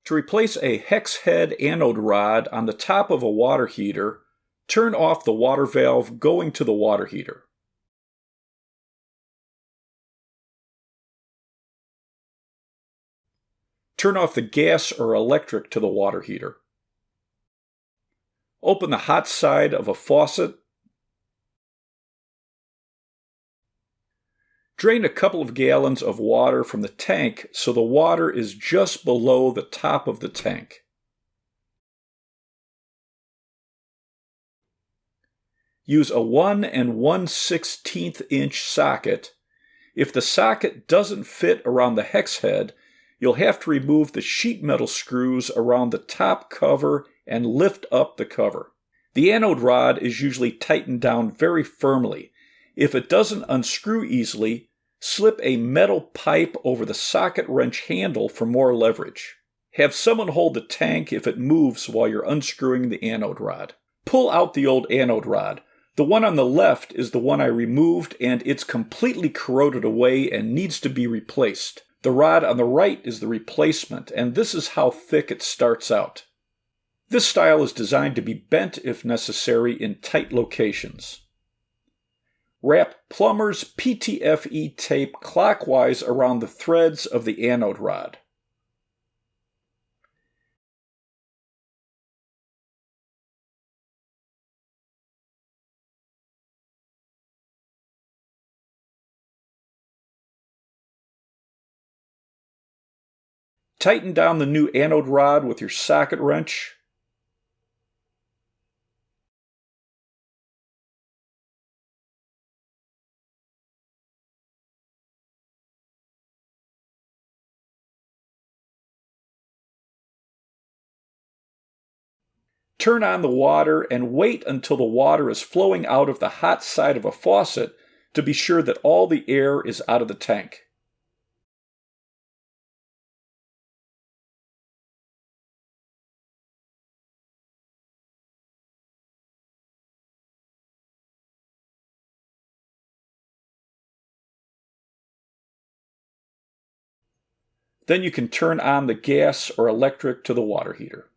To replace a hex head anode rod on the top of a water heater, turn off the water valve going to the water heater. Turn off the gas or electric to the water heater. Open the hot side of a faucet. Drain a couple of gallons of water from the tank so the water is just below the top of the tank. Use a 1 1/16 inch socket. If the socket doesn't fit around the hex head, you'll have to remove the sheet metal screws around the top cover and lift up the cover. The anode rod is usually tightened down very firmly. If it doesn't unscrew easily, slip a metal pipe over the socket wrench handle for more leverage. Have someone hold the tank if it moves while you're unscrewing the anode rod. Pull out the old anode rod. The one on the left is the one I removed, and it's completely corroded away and needs to be replaced. The rod on the right is the replacement, and this is how thick it starts out. This style is designed to be bent if necessary in tight locations. Wrap plumber's PTFE tape clockwise around the threads of the anode rod. Tighten down the new anode rod with your socket wrench. Turn on the water and wait until the water is flowing out of the hot side of a faucet to be sure that all the air is out of the tank. Then you can turn on the gas or electric to the water heater.